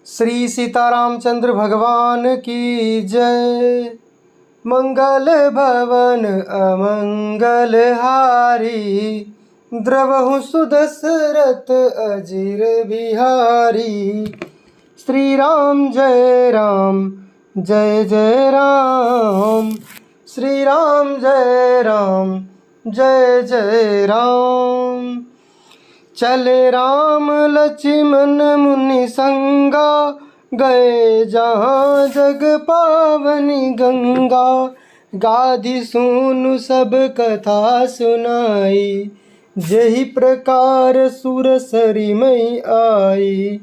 श्री सीतारामचंद्र भगवान की जय। मंगल भवन अमंगल हारी, द्रवहु सुदशरथ अजिर बिहारी। श्री राम जय राम जय जय राम, श्री राम जय राम जय जय राम। चले राम लक्ष्मण मुनि संगा, गए जहाँ जग पावनी गंगा। गाधि सुनु सब कथा सुनाई, जेहि प्रकार सुरसरी मई आई।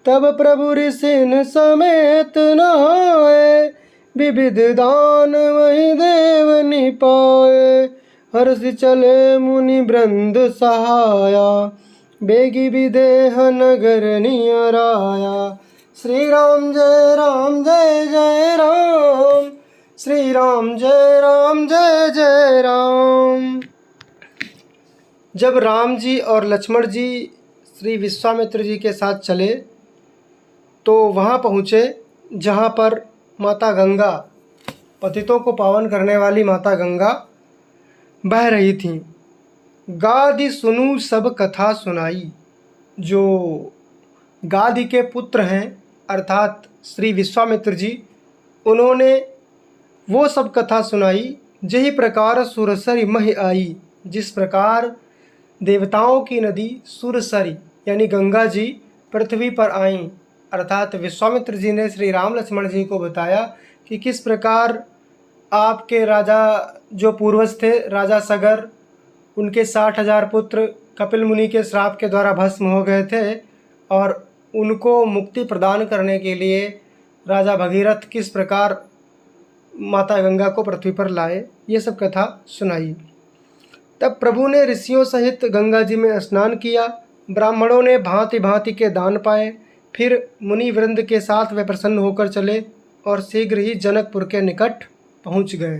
तब प्रभु ऋषिन समेत नहाए, विविध दान वही देव निपाए। हर्ष चले मुनि वृंद सहाया, बेगी विदेह नगर नियराया। श्री राम जय जय राम, श्री राम जय जय राम। जब राम जी और लक्ष्मण जी श्री विश्वामित्र जी के साथ चले तो वहाँ पहुँचे जहाँ पर माता गंगा, पतितों को पावन करने वाली माता गंगा बह रही थीं। गाधि सुनु सब कथा सुनाई। जो गाधि के पुत्र हैं अर्थात श्री विश्वामित्र जी, उन्होंने वो सब कथा सुनाई। जही प्रकार सुरसरी मह आई, जिस प्रकार देवताओं की नदी सुरसरी यानी गंगा जी पृथ्वी पर आईं। अर्थात विश्वामित्र जी ने श्री राम लक्ष्मण जी को बताया कि किस प्रकार आपके राजा जो पूर्वज थे, राजा सगर, उनके 60,000 पुत्र कपिल मुनि के श्राप के द्वारा भस्म हो गए थे और उनको मुक्ति प्रदान करने के लिए राजा भगीरथ किस प्रकार माता गंगा को पृथ्वी पर लाए, ये सब कथा सुनाई। तब प्रभु ने ऋषियों सहित गंगा जी में स्नान किया। ब्राह्मणों ने भांति भांति के दान पाए। फिर मुनि वृंद के साथ वे प्रसन्न होकर चले और शीघ्र ही जनकपुर के निकट पहुँच गए।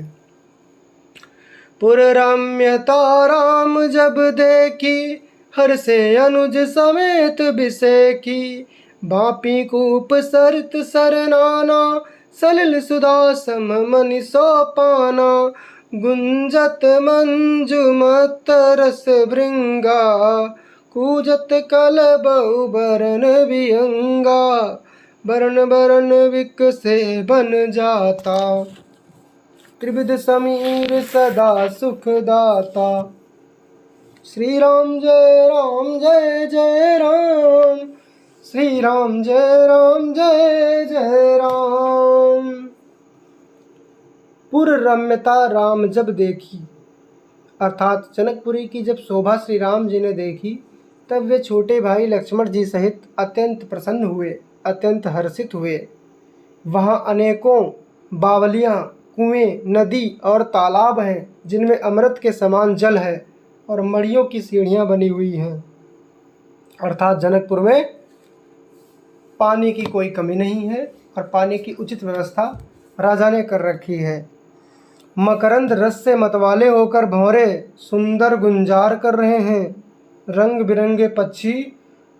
पुर रम्यता राम जब देखी, हर से अनुज समेत बिसेकी। बापी कूप सरित सरनाना, सलिल सुधा सम मनि सोपाना। गुंजत मंजुमत रस भृंगा, कूजत कलबऊ बरन वियंगा। बरन बरन विकसे बन जाता, त्रिविध समीर सदा सुखदाता। श्री राम जय जय राम, श्री राम जय जय राम। पुर रम्यता राम जब देखी, अर्थात जनकपुरी की जब शोभा श्री राम जी ने देखी, तब वे छोटे भाई लक्ष्मण जी सहित अत्यंत प्रसन्न हुए, अत्यंत हर्षित हुए। वहाँ अनेकों बावलियाँ, कुएं, नदी और तालाब हैं जिनमें अमृत के समान जल है और मड़ियों की सीढ़ियाँ बनी हुई हैं। अर्थात जनकपुर में पानी की कोई कमी नहीं है और पानी की उचित व्यवस्था राजा ने कर रखी है। मकरंद रस से मतवाले होकर भंवरे सुंदर गुंजार कर रहे हैं। रंग बिरंगे पक्षी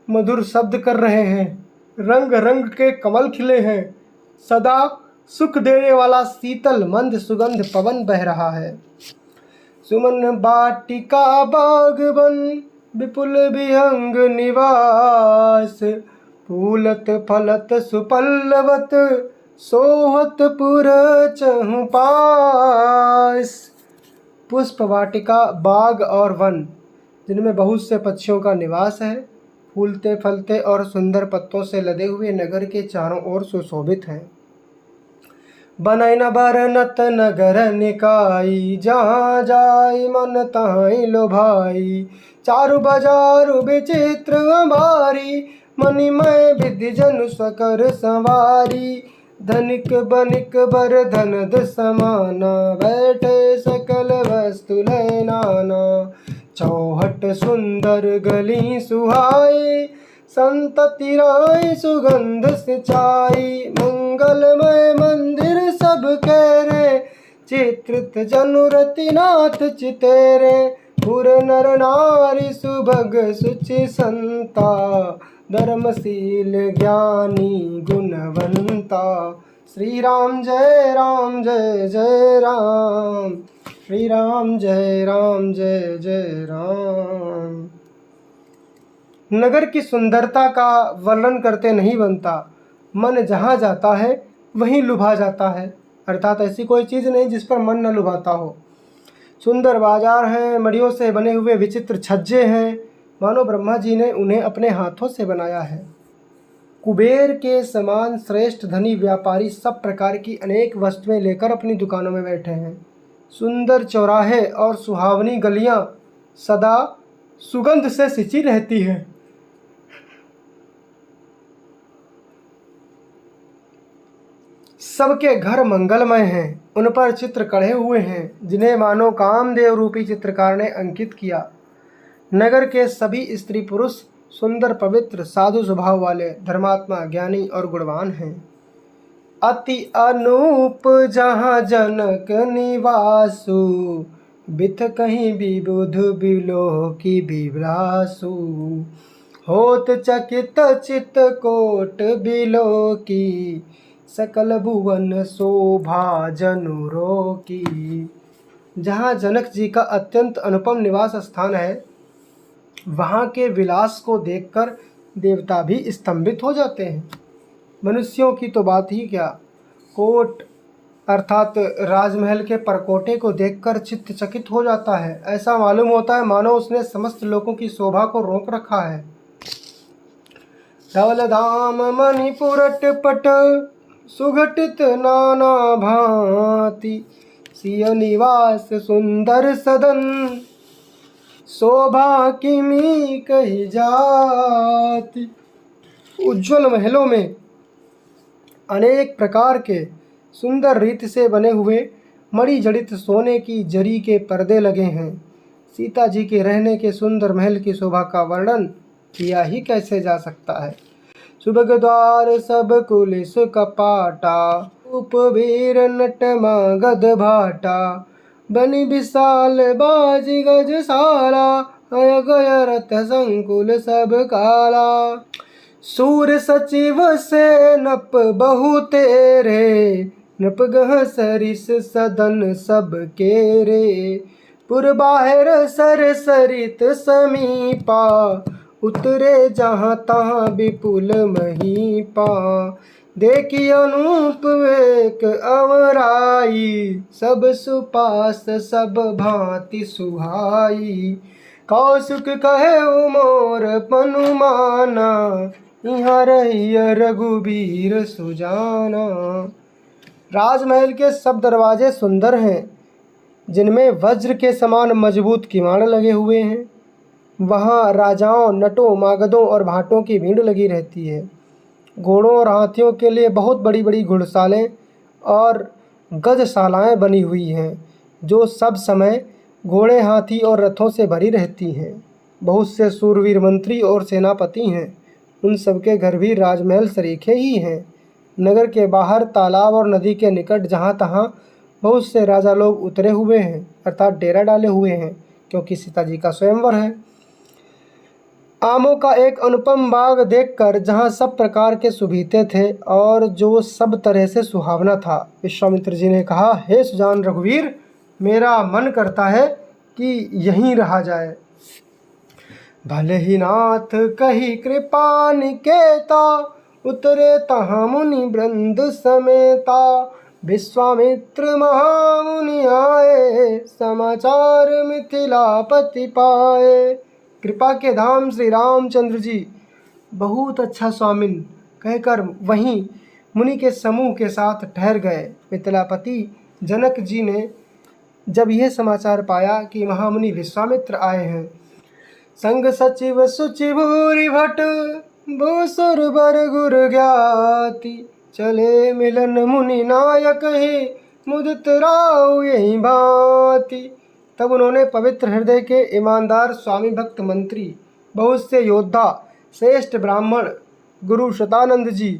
मधुर शब्द कर रहे हैं। रंग रंग के कमल खिले हैं। सदा सुख देने वाला शीतल मंद सुगंध पवन बह रहा है। सुमन बाटिका बागवन, विपुल विहंग निवास। फूलत फलत सुपल्लवत, सोहत पुर चहु पास। पुष्प वाटिका, बाग और वन जिनमें बहुत से पक्षियों का निवास है, फूलते फलते और सुंदर पत्तों से लदे हुए नगर के चारों ओर सुशोभित हैं। बनैन बरनत नगर निकाई, जहाँ जाई मन तहाँ लोभाई। चारु बाजारु विचित्र अमारी, मणिमय विधि जनु सकर संवारी। धनिक बनिक बर धनद समाना, बैठे सकल वस्तु लय नाना। चौहट सुंदर गली सुहाई, संतति राय सुगंध सिंचाई। मंगलमय मंदिर सब केरे, चित्रित जनुरति नाथ चितेरे। पुर नर नारी सुभग सुचि संता, धर्मशील ज्ञानी गुणवंता। श्री राम जय राम जय जय राम, श्री राम जय राम जय जय राम। नगर की सुंदरता का वर्णन करते नहीं बनता, मन जहाँ जाता है वहीं लुभा जाता है। अर्थात ऐसी कोई चीज़ नहीं जिस पर मन न लुभाता हो। सुंदर बाजार हैं, मड़ियों से बने हुए विचित्र छज्जे हैं, मानो ब्रह्मा जी ने उन्हें अपने हाथों से बनाया है। कुबेर के समान श्रेष्ठ धनी व्यापारी सब प्रकार की अनेक वस्तुएं लेकर अपनी दुकानों में बैठे हैं। सुंदर चौराहे और सुहावनी गलियां सदा सुगंध से सिंची रहती हैं। सबके घर मंगलमय हैं, उन पर चित्र कढ़े हुए हैं जिन्हें मानो कामदेव रूपी चित्रकार ने अंकित किया। नगर के सभी स्त्री पुरुष सुंदर, पवित्र, साधु स्वभाव वाले, धर्मात्मा, ज्ञानी और गुणवान हैं। अति अनूप जहाँ जनक निवासु, बिथ कहीं विबुध बिलोह की बिलासु। होत चकित चित कोट बिलो की, सकल भुवन शोभा जनुरो की। जहाँ जनक जी का अत्यंत अनुपम निवास स्थान है, वहाँ के विलास को देखकर देवता भी स्तंभित हो जाते हैं। मनुष्यों की तो बात ही क्या, कोट अर्थात राजमहल के परकोटे को देखकर चित्त चकित हो जाता है। ऐसा मालूम होता है मानो उसने समस्त लोगों की शोभा को रोक रखा है। धवल धाम मणिपुरट पट, सुघटित नाना भांति। सिय निवास सुंदर सदन, शोभा किमी कही जाती। उज्ज्वल महलों में अनेक प्रकार के सुंदर रीत से बने हुए मणि जड़ित सोने की जरी के पर्दे लगे हैं। सीता जी के रहने के सुंदर महल की शोभा का वर्णन किया ही कैसे जा सकता है। सुबग द्वार सब कुलिस कपाटा, उपवीर नटमा गद भाटा। बनी विशाल बाजी गजशाला, अय गय रथ संकुल सब काला। सूर सचिव से नप बहु तेरे, नप गह सरिस सदन सब केरे। पुर बाहर सर सरित समीपा, उतरे जहाँ तहाँ विपुल महीपा। देखी अनूप एक अवराई, सब सुपास सब भांति सुहाई। कौसुक कहे मोर पनुमाना, यहाँ रहिय रघुबीर सुजाना। राजमहल के सब दरवाजे सुंदर हैं, जिनमें वज्र के समान मजबूत किवाड़ लगे हुए हैं। वहाँ राजाओं, नटों, मागधों और भाटों की भीड़ लगी रहती है। घोड़ों और हाथियों के लिए बहुत बड़ी बड़ी घुड़सालें और गजशालाएं बनी हुई हैं, जो सब समय घोड़े, हाथी और रथों से भरी रहती हैं। बहुत से सूरवीर मंत्री और सेनापति हैं, उन सबके घर भी राजमहल सरीखे ही हैं। नगर के बाहर तालाब और नदी के निकट जहाँ तहाँ बहुत से राजा लोग उतरे हुए हैं, अर्थात डेरा डाले हुए हैं, क्योंकि सीता जी का स्वयंवर है। आमों का एक अनुपम बाग देखकर, जहाँ सब प्रकार के सुभीते थे और जो सब तरह से सुहावना था, विश्वामित्र जी ने कहा, हे सुजान रघुवीर, मेरा मन करता है कि यहीं रहा जाए। भले ही नाथ कही कृपा निकेता, उतरे तहाँ मुनि वृंद समेता। विश्वामित्र महामुनि आए, समाचार मिथिलापति पाए। कृपा के धाम श्री रामचंद्र जी बहुत अच्छा स्वामिन कहकर वहीं मुनि के समूह के साथ ठहर गए। मिथिलापति जनक जी ने जब यह समाचार पाया कि महामुनि विश्वामित्र आए हैं, संग सचिव सुचि भूरि भट, भूसुर बर गुर ज्ञाति। चले मिलन मुनि नायक ही, मुदित राव यही भांति। तब उन्होंने पवित्र हृदय के ईमानदार स्वामी भक्त मंत्री, बहुत से योद्धा, श्रेष्ठ ब्राह्मण, गुरु शतानंद जी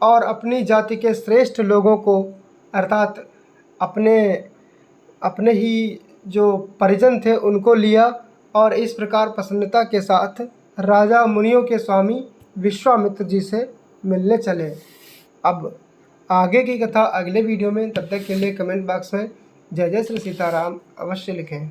और अपनी जाति के श्रेष्ठ लोगों को, अर्थात अपने ही जो परिजन थे उनको लिया और इस प्रकार प्रसन्नता के साथ राजा मुनियों के स्वामी विश्वामित्र जी से मिलने चले। अब आगे की कथा अगले वीडियो में, तब तक के लिए कमेंट बॉक्स में जय जय श्री सीताराम अवश्य लिखें।